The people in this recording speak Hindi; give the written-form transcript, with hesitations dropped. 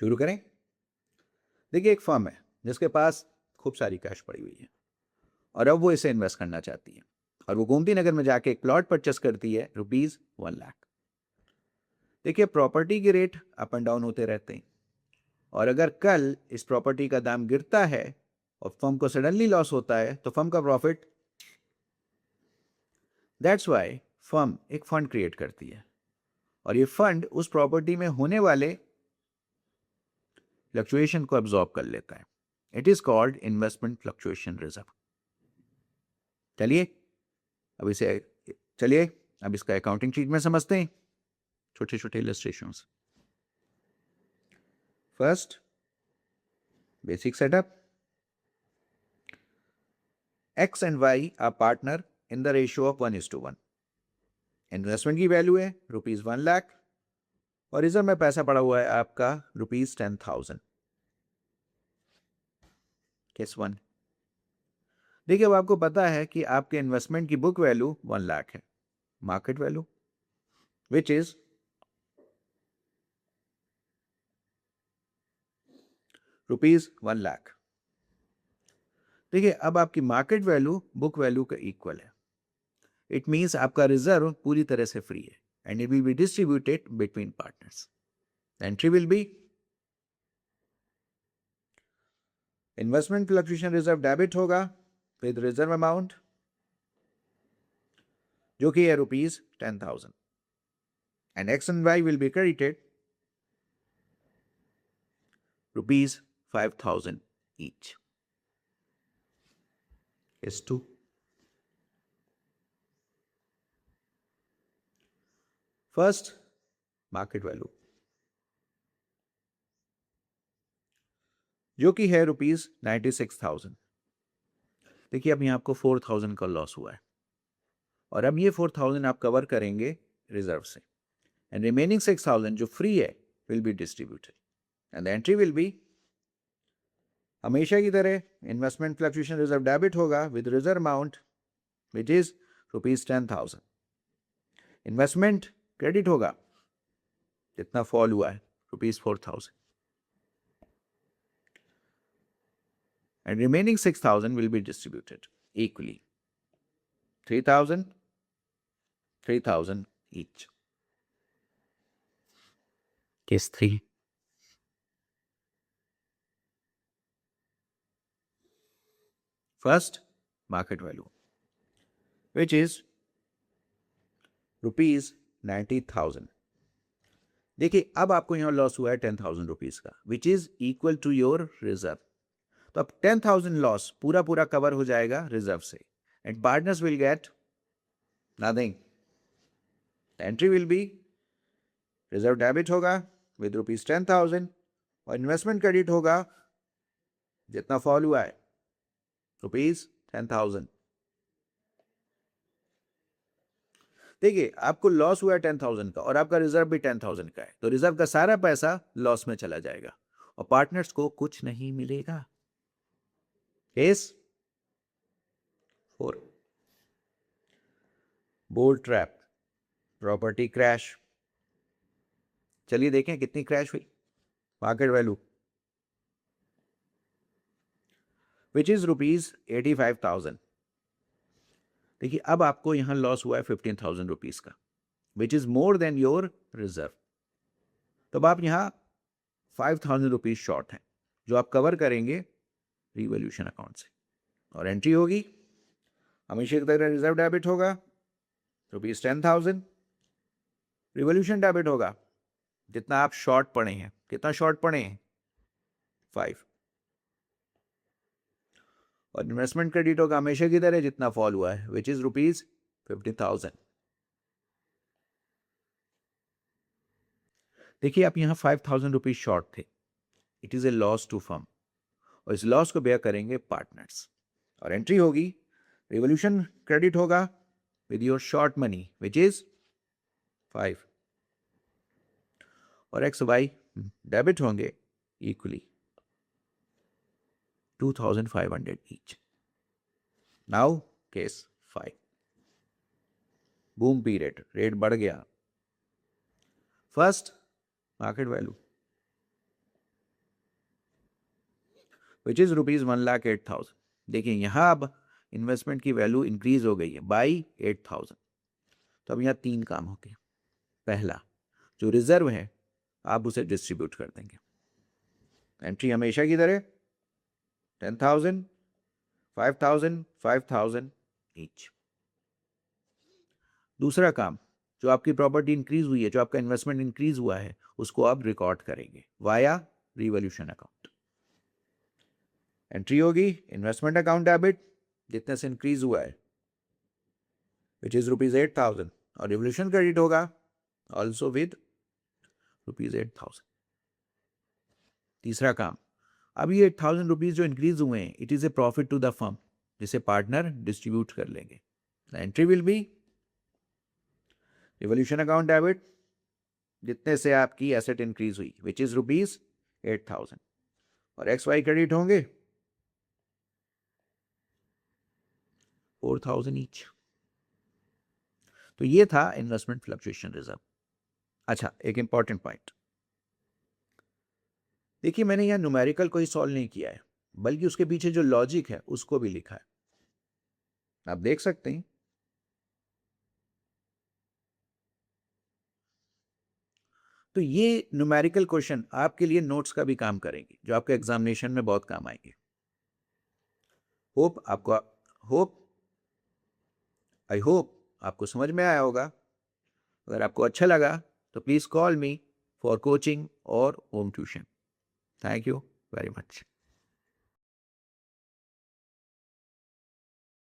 शुरू करें। देखिए, एक फर्म है जिसके पास खूब सारी कैश पड़ी हुई है और अब वो इसे इन्वेस्ट करना चाहती है और वो गोमती नगर में जाके एक प्लॉट परचेस करती है ₹1,00,000। देखिए, प्रॉपर्टी के रेट अप एंड डाउन होते रहते हैं और अगर कल इस प्रॉपर्टी का दाम गिरता है और फर्म को सडनली लॉस होता है तो फर्म का प्रॉफिट। दैट्स वाई फर्म एक फंड क्रिएट करती है और ये फंड उस प्रॉपर्टी में होने वाले फ्लक्चुएशन को एब्जॉर्ब कर लेता है। It is called investment fluctuation reserve. चलिए अब इसे चलिए अब इसका अकाउंटिंग शीट में समझते हैं, छोटे छोटे illustrations. First, basic setup. X and Y are partner in the ratio of 1:1। Investment की वैल्यू है ₹1,00,000 और रिजर्व में पैसा पड़ा हुआ है आपका ₹10,000। केस 1। देखिए, अब आपको पता है कि आपके इन्वेस्टमेंट की बुक वैल्यू 1,00,000 है, मार्केट वैल्यू विच इज ₹1,00,000। देखिए, अब आपकी मार्केट वैल्यू बुक वैल्यू का इक्वल है। इट मीन्स आपका रिजर्व पूरी तरह से फ्री है and it will be distributed between partners. Entry will be investment fluctuation reserve debit होगा विद रिजर्व अमाउंट जो कि है ₹10,000 and X and Y will be credited ₹5,000 each. Case 2. First, market value जो कि है ₹96,000। देखिए, अब यहाँ आपको 4,000 का लॉस हुआ है और अब ये 4,000 आप कवर करेंगे रिजर्व से एंड रिमेनिंग 6,000 जो फ्री है will be distributed and the entry will B हमेशा की तरह इन्वेस्टमेंट फ्लक्चुएशन रिजर्व डेबिट होगा with reserve amount which is ₹10,000। Investment credit होगा जितना फॉल हुआ है ₹4,000 and remaining 6,000 will be distributed equally, 3,000, 3,000 each. Case 3. First, market value, which is ₹90,000. देखिए, अब आपको यहाँ लॉस हुआ है ₹10,000 का which is equal to your reserve. तो अब 10,000 लॉस पूरा पूरा कवर हो जाएगा रिजर्व से and partners will get nothing. Entry will B reserve debit होगा विद ₹10,000 और इन्वेस्टमेंट क्रेडिट होगा जितना फॉल हुआ है ₹10,000। देखिए, आपको लॉस हुआ है 10,000 का और आपका रिजर्व भी 10,000 का है तो रिजर्व का सारा पैसा लॉस में चला जाएगा और पार्टनर्स को कुछ नहीं मिलेगा। Case 4, bolt trap, property crash. चलिए देखें कितनी क्रैश हुई। Market value which is ₹85,000। देखिए, अब आपको यहां लॉस हुआ है ₹15,000 का which is more than your reserve. तो अब आप यहां ₹5,000 शॉर्ट हैं जो आप कवर करेंगे रिवॉल्यूशन अकाउंट से और एंट्री होगी हमेशा की तरह रिजर्व डेबिट होगा ₹10,000, रिवॉल्यूशन डेबिट होगा जितना आप शॉर्ट पड़े हैं। कितना शॉर्ट पड़े हैं? 5। और इन्वेस्टमेंट क्रेडिट होगा हमेशा की तरह जितना फॉल हुआ है विच इज ₹50,000। देखिए, आप यहां ₹5,000 शॉर्ट थे। It is a loss to firm और इस लॉस को बेयर करेंगे पार्टनर्स और एंट्री होगी रिवॉल्यूशन क्रेडिट होगा with your short money which is 5 और एक्स वाई डेबिट होंगे equally 2,500 each. Now case 5. Boom period, rate बढ़ गया। First, market value which is ₹1,08,000। देखिए यहाँ अब इन्वेस्टमेंट की वैल्यू इंक्रीज हो गई है बाई 8,000। तो अब यहाँ 3 काम हो गए। पहला, जो रिजर्व है आप उसे डिस्ट्रीब्यूट कर देंगे। एंट्री हमेशा की तरह 10,000, 5,000, 5,000 ईच। दूसरा काम, जो आपकी प्रॉपर्टी इंक्रीज हुई है, जो आपका इन्वेस्टमेंट इंक्रीज हुआ है, उसको आप रिकॉर्ड करेंगे वाया रिवॉल्यूशन अकाउंट। एंट्री होगी इन्वेस्टमेंट अकाउंट डेबिट, जितने से इंक्रीज हुआ है, विच इज ₹8,000, और रिवॉल्यूशन क्रेडिट होगा ऑल्सो विद ₹8,000। तीसरा काम, अब ये 8,000 रुपीज जो इंक्रीज हुए हैं, it is a profit to the firm, जिसे पार्टनर डिस्ट्रीब्यूट कर लेंगे। Entry will be revolution account debit, जितने से आपकी एसेट इंक्रीज हुई, विच इज ₹8,000, और XY क्रेडिट होंगे 4,000 ईच। तो ये था इन्वेस्टमेंट फ्लक्चुएशन रिजर्व। अच्छा, एक इंपॉर्टेंट पॉइंट, देखिए मैंने यहां न्यूमेरिकल कोई सॉल्व नहीं किया है, बल्कि उसके पीछे जो लॉजिक है उसको भी लिखा है, आप देख सकते हैं। तो ये न्यूमेरिकल क्वेश्चन आपके लिए नोट्स का भी काम करेंगे, जो आपके एग्जामिनेशन में बहुत काम आएंगे। आई होप आपको समझ में आया होगा। अगर आपको अच्छा लगा तो please call me for coaching और home tuition. Thank you very much.